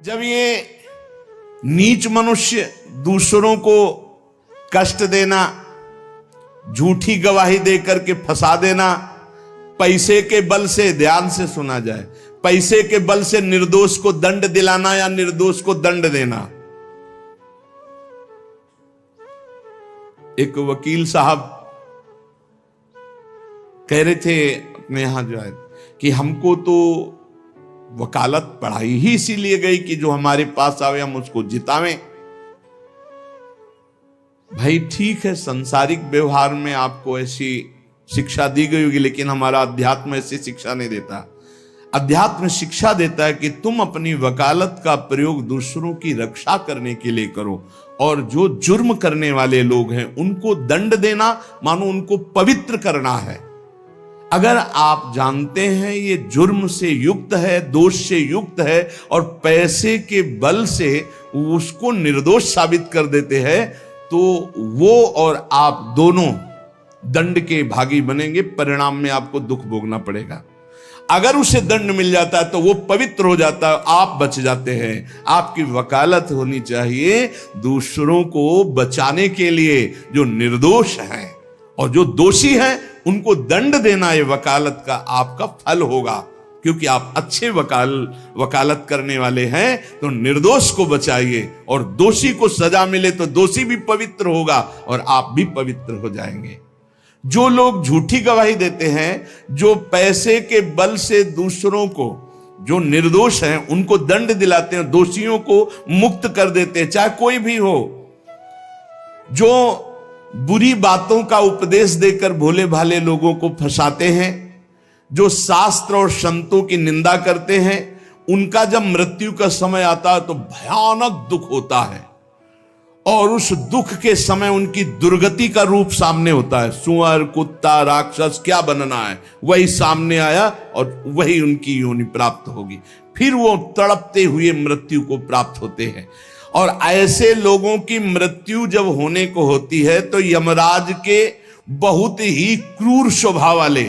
जब ये नीच मनुष्य दूसरों को कष्ट देना, झूठी गवाही देकर के फंसा देना, पैसे के बल से, ध्यान से सुना जाए, पैसे के बल से निर्दोष को दंड दिलाना या निर्दोष को दंड देना। एक वकील साहब कह रहे थे अपने यहां जो है कि हमको तो वकालत पढ़ाई ही इसीलिए गई कि जो हमारे पास आवे हम उसको जितावें। भाई ठीक है, सांसारिक व्यवहार में आपको ऐसी शिक्षा दी गई होगी, लेकिन हमारा अध्यात्म ऐसी शिक्षा नहीं देता। अध्यात्म शिक्षा देता है कि तुम अपनी वकालत का प्रयोग दूसरों की रक्षा करने के लिए करो, और जो जुर्म करने वाले लोग हैं उनको दंड देना मानो उनको पवित्र करना है। अगर आप जानते हैं ये जुर्म से युक्त है, दोष से युक्त है, और पैसे के बल से उसको निर्दोष साबित कर देते हैं, तो वो और आप दोनों दंड के भागी बनेंगे। परिणाम में आपको दुख भोगना पड़ेगा। अगर उसे दंड मिल जाता है तो वो पवित्र हो जाता है, आप बच जाते हैं। आपकी वकालत होनी चाहिए दूसरों को बचाने के लिए, जो निर्दोष हैं, और जो दोषी हैं उनको दंड देना ये वकालत का आपका फल होगा। क्योंकि आप अच्छे वकालत करने वाले हैं तो निर्दोष को बचाइए, और दोषी को सजा मिले तो दोषी भी पवित्र होगा और आप भी पवित्र हो जाएंगे। जो लोग झूठी गवाही देते हैं, जो पैसे के बल से दूसरों को, जो निर्दोष हैं उनको दंड दिलाते हैं, दोषियों को मुक्त कर देते हैं, चाहे कोई भी हो, जो बुरी बातों का उपदेश देकर भोले भाले लोगों को फंसाते हैं, जो शास्त्र और संतों की निंदा करते हैं, उनका जब मृत्यु का समय आता है तो भयानक दुख होता है, और उस दुख के समय उनकी दुर्गति का रूप सामने होता है। सुअर, कुत्ता, राक्षस क्या बनना है वही सामने आया और वही उनकी योनि प्राप्त होगी। फिर वो तड़पते हुए मृत्यु को प्राप्त होते हैं। और ऐसे लोगों की मृत्यु जब होने को होती है तो यमराज के बहुत ही क्रूर स्वभाव वाले,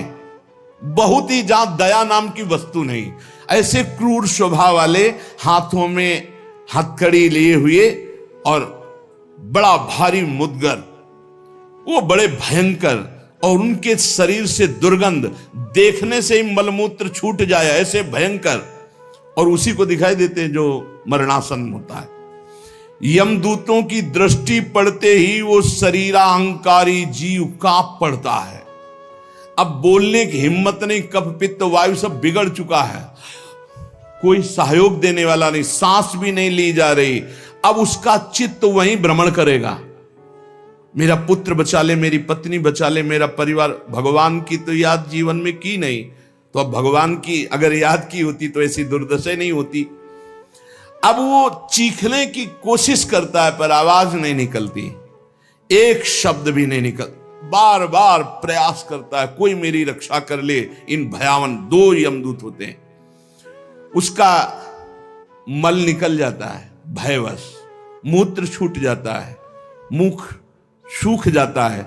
बहुत ही, जहां दया नाम की वस्तु नहीं, ऐसे क्रूर स्वभाव वाले हाथों में हथकड़ी लिए हुए और बड़ा भारी मुदगर, वो बड़े भयंकर, और उनके शरीर से दुर्गंध, देखने से ही मलमूत्र छूट जाए, ऐसे भयंकर, और उसी को दिखाई देते हैं जो मरणासन होता है। यमदूतों की दृष्टि पड़ते ही वो शरीराहंकारी जीव कांप पड़ता है। अब बोलने की हिम्मत नहीं, कफ पित्त वायु सब बिगड़ चुका है, कोई सहयोग देने वाला नहीं, सांस भी नहीं ली जा रही। अब उसका चित्त वहीं भ्रमण करेगा, मेरा पुत्र बचा ले, मेरी पत्नी बचा ले, मेरा परिवार। भगवान की तो याद जीवन में की नहीं, तो अब भगवान की अगर याद की होती तो ऐसी दुर्दशा नहीं होती। अब वो चीखने की कोशिश करता है पर आवाज नहीं निकलती, एक शब्द भी नहीं निकल, बार बार प्रयास करता है कोई मेरी रक्षा कर ले। इन भयावन 2 यमदूत होते हैं। उसका मल निकल जाता है भयवश, मूत्र छूट जाता है, मुख सूख जाता है,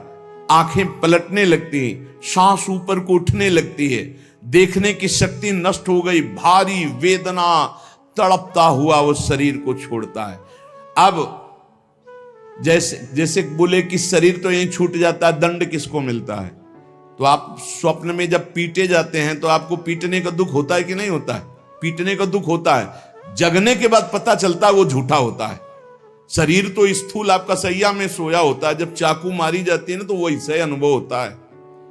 आंखें पलटने लगती हैं, सांस ऊपर को उठने लगती है, देखने की शक्ति नष्ट हो गई, भारी वेदना, तड़पता हुआ वो शरीर को छोड़ता है। अब जैसे बोले कि शरीर तो यहीं छूट जाता है, दंड किसको मिलता है? तो आप स्वप्न में जब पीटे जाते हैं तो आपको पीटने का दुख होता है कि नहीं होता है? पीटने का दुख होता है। जगने के बाद पता चलता है वो झूठा होता है। शरीर तो स्थूल आपका सैया में सोया होता है, जब चाकू मारी जाती है ना तो वैसे अनुभव होता है,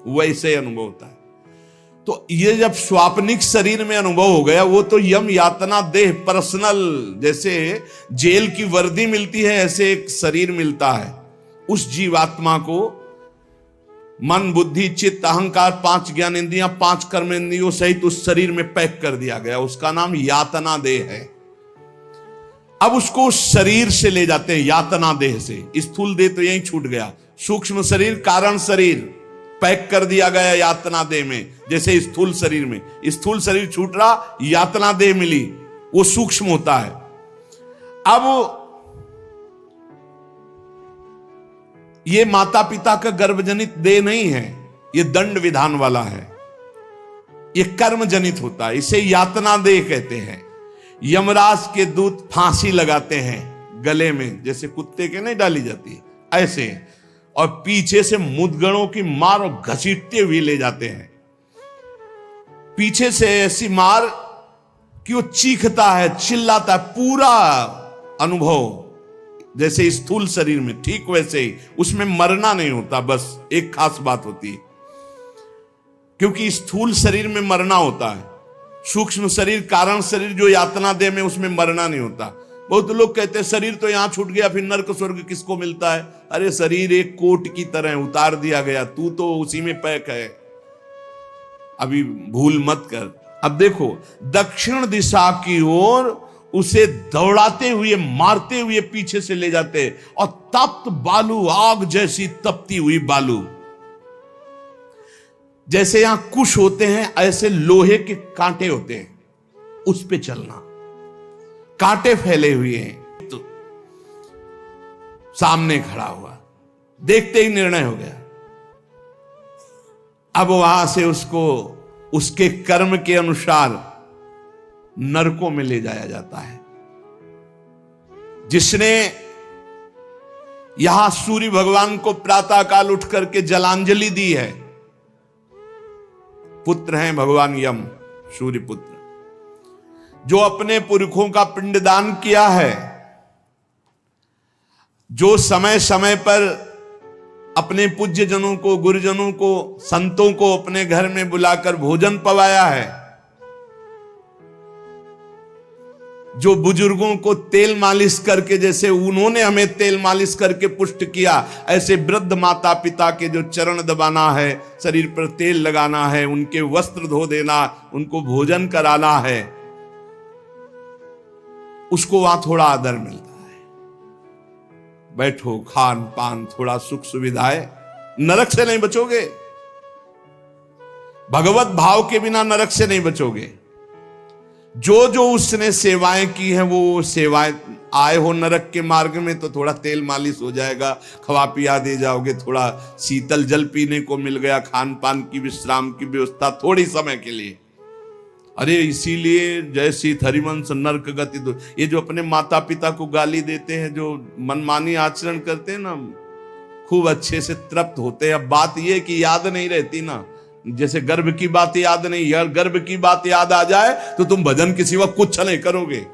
वैसे अनुभव होता है। तो ये जब स्वाप्निक शरीर में अनुभव हो गया, वो तो यम यातना देह पर्सनल, जैसे जेल की वर्दी मिलती है ऐसे एक शरीर मिलता है। उस जीवात्मा को मन, बुद्धि, चित्त, अहंकार, 5 ज्ञानेंद्रियां, 5 कर्मेंद्रियों सहित उस शरीर में पैक कर दिया गया। उसका नाम यातना देह है। अब उसको शरीर से ले जाते हैं, यातना देह से। स्थूल देह तो यहीं छूट गया, सूक्ष्म शरीर, कारण शरीर पैक कर दिया गया यातना देह में। जैसे स्थूल शरीर में, स्थूल शरीर छूट रहा, यातना देह मिली, वो सूक्ष्म होता है। अब ये माता पिता का गर्भजनित देह नहीं है, ये दंड विधान वाला है, ये कर्म जनित होता है, इसे यातना देह कहते हैं। यमराज के दूत फांसी लगाते हैं गले में, जैसे कुत्ते के नहीं डाली जाती है ऐसे, और पीछे से मुदगणों की मार और घसीटते हुए ले जाते हैं। पीछे से ऐसी मार कि वो चीखता है, चिल्लाता है, पूरा अनुभव जैसे स्थूल शरीर में, ठीक वैसे ही उसमें मरना नहीं होता। बस एक खास बात होती है, क्योंकि स्थूल शरीर में मरना होता है, सूक्ष्म शरीर कारण शरीर जो यातना दे में उसमें मरना नहीं होता। बहुत लोग कहते हैं शरीर तो यहां छूट गया फिर नर्क स्वर्ग किसको मिलता है। अरे शरीर एक कोट की तरह उतार दिया गया, तू तो उसी में पैक है, अभी भूल मत कर। अब देखो दक्षिण दिशा की ओर उसे दौड़ाते हुए मारते हुए पीछे से ले जाते, और तप्त बालू, आग जैसी तपती हुई बालू, जैसे यहां कुश होते हैं ऐसे लोहे के कांटे होते हैं, उस पे चलना, कांटे फैले हुए हैं। तो सामने खड़ा हुआ, देखते ही निर्णय हो गया। अब वहां से उसको उसके कर्म के अनुसार नरकों में ले जाया जाता है। जिसने यहां सूर्य भगवान को प्रातःकाल उठ करके जलांजलि दी है, पुत्र हैं भगवान यम, सूर्य पुत्र, जो अपने पुरखों का पिंडदान किया है, जो समय समय पर अपने पूज्य जनों को, गुरुजनों को, संतों को अपने घर में बुलाकर भोजन पवाया है, जो बुजुर्गों को तेल मालिश करके, जैसे उन्होंने हमें तेल मालिश करके पुष्ट किया, ऐसे वृद्ध माता पिता के जो चरण दबाना है, शरीर पर तेल लगाना है, उनके वस्त्र धो देना, उनको भोजन कराना है, उसको वहां थोड़ा आदर मिलता है। बैठो, खान पान, थोड़ा सुख सुविधाएं, नरक से नहीं बचोगे। भगवत भाव के बिना नरक से नहीं बचोगे। जो जो उसने सेवाएं की हैं, वो सेवाएं, आए हो नरक के मार्ग में तो थोड़ा तेल मालिश हो जाएगा, खवा पिया दे जाओगे, थोड़ा शीतल जल पीने को मिल गया, खान पान की विश्राम की व्यवस्था थोड़ी समय के लिए। अरे इसीलिए जय सीत हरिवंश नरक गति दो, ये जो अपने माता पिता को गाली देते हैं, जो मनमानी आचरण करते हैं ना, खूब अच्छे से तृप्त होते हैं। अब बात ये कि याद नहीं रहती ना, जैसे गर्भ की बात याद नहीं, यार गर्भ की बात याद आ जाए तो तुम भजन के सिवा कुछ नहीं करोगे।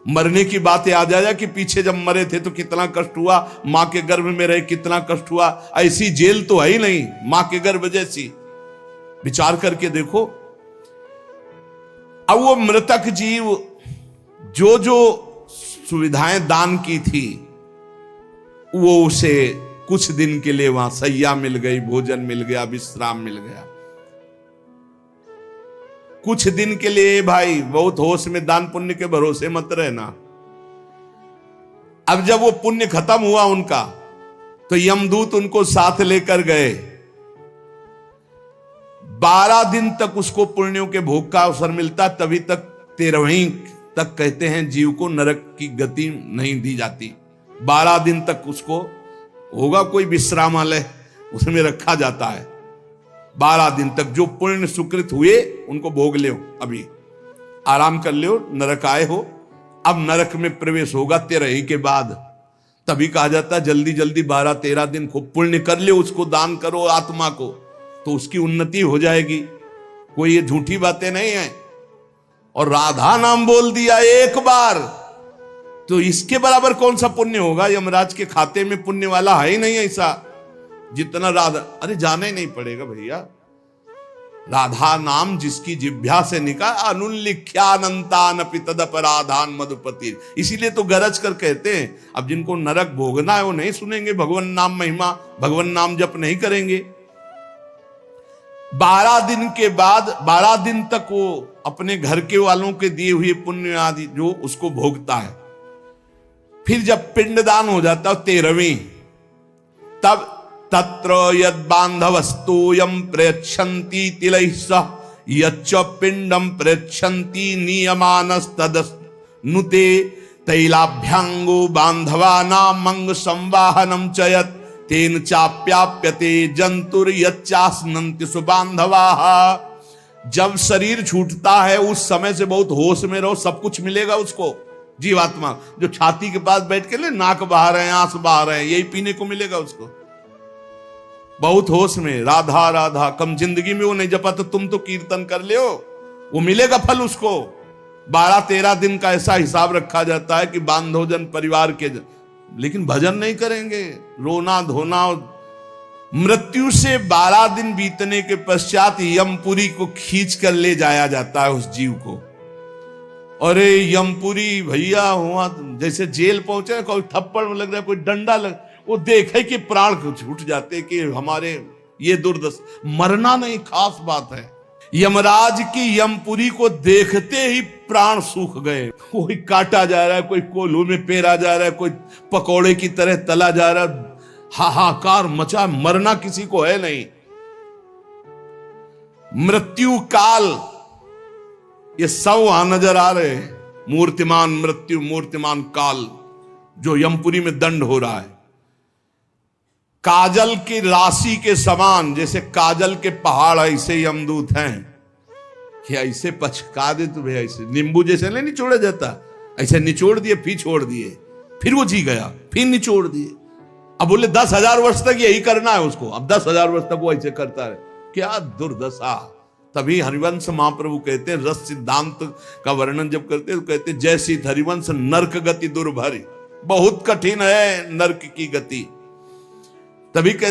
मरने की बात याद आ जाए कि पीछे जब मरे थे तो कितना कष्ट हुआ, मां के गर्भ में रहे कितना कष्ट हुआ, ऐसी जेल तो है ही नहीं मां के गर्भ जैसी। विचार करके देखो। अब वो मृतक जीव जो जो सुविधाएं दान की थी, वो उसे कुछ दिन के लिए वहां सैया मिल गई, भोजन मिल गया, विश्राम मिल गया। कुछ दिन के लिए भाई, बहुत होश में, दान पुण्य के भरोसे मत रहना। अब जब वो पुण्य खत्म हुआ उनका, तो यमदूत उनको साथ लेकर गए। 12 दिन तक उसको पुण्यों के भोग का अवसर मिलता, तभी तक 13वीं तक कहते हैं जीव को नरक की गति नहीं दी जाती। 12 दिन तक उसको होगा कोई विश्रामालय, उसमें रखा जाता है। 12 दिन तक जो पुण्य सुकृत हुए उनको भोग ले, अभी आराम कर ले, नरक आए हो। अब नरक में प्रवेश होगा 13 के बाद, तभी कहा जाता है जल्दी जल्दी 12-13 दिन खूब पुण्य कर ले, उसको दान करो आत्मा को, तो उसकी उन्नति हो जाएगी। कोई ये झूठी बातें नहीं है। और राधा नाम बोल दिया एक बार, तो इसके बराबर कौन सा पुण्य होगा। यमराज के खाते में पुण्य वाला है ही नहीं ऐसा जितना राधा। अरे जाना ही नहीं पड़ेगा भैया, राधा नाम जिसकी जिह्वा से निकाल, अनुल्लिख्यानंतानपि तदपराधान मधुपति। इसीलिए तो गरज कर कहते हैं, अब जिनको नरक भोगना है वो नहीं सुनेंगे भगवान नाम महिमा, भगवान नाम जप नहीं करेंगे। 12 दिन के बाद 12 दिन तक वो अपने घर के वालों के दिए हुए पुण्य आदि जो उसको भोगता है। फिर जब पिंडदान हो जाता है 13वीं, तब तत्र यद बांधवस्तोयम प्रयच्छन्ति तिलैः सह यच्च पिंडम प्रयच्छन्ति नियमानस्तदनुते तैलाभ्यांगो बांधवानां मंग संवाहनम च यत् तेन चाप्याप्यते जंतुर यच्चास्नन्ति सुबांधवाः। जब शरीर छूटता है उस समय से बहुत होश में रहो, सब कुछ मिलेगा उसको। जीवात्मा जो छाती के पास बैठ के ले नाक बहा रहे हैं, आंस बहा रहे हैं, यही पीने को मिलेगा उसको। बहुत होश में, राधा राधा, कम जिंदगी में वो नहीं जपा तो तुम तो कीर्तन कर ले, वो मिलेगा फल उसको। 12-13 दिन का ऐसा हिसाब रखा जाता है कि बांधो जन परिवार के जन, लेकिन भजन नहीं करेंगे, रोना धोना। मृत्यु से 12 दिन बीतने के पश्चात यमपुरी को खींच कर ले जाया जाता है उस जीव को। अरे यमपुरी भैया हुआ जैसे जेल पहुंचे, कोई थप्पड़ लग रहा है, कोई डंडा लग, वो देखे कि प्राण छूट जाते कि हमारे ये दुर्दशा। मरना नहीं खास बात है, यमराज की यमपुरी को देखते ही प्राण सूख गए। कोई काटा जा रहा है, कोई कोल्हू में पेरा जा रहा है, कोई पकौड़े की तरह तला जा रहा है, हाहाकार मचा। मरना किसी को है नहीं। मृत्यु काल ये सब वहां नजर आ रहे हैं। मूर्तिमान मृत्यु, मूर्तिमान काल, जो यमपुरी में दंड हो रहा है। काजल की राशि के समान, जैसे काजल के पहाड़ ऐसे यमदूत हैं कि ऐसे पचका दे तुम्हें, ऐसे नींबू जैसे नहीं निचोड़ा जाता, ऐसे निचोड़ दिए, फिर छोड़ दिए, फिर वो जी गया, फिर निचोड़ दिए। अब बोले 10,000 वर्ष तक यही करना है उसको, अब 10,000 वर्ष तक वो ऐसे करता है। क्या दुर्दशा। तभी हरिवंश महाप्रभु कहते हैं, रस सिद्धांत का वर्णन जब करते हैं तो कहते हैं, जैसी हरिवंश नरक गति दुर्भरी, बहुत कठिन है नरक की गति। तभी कहते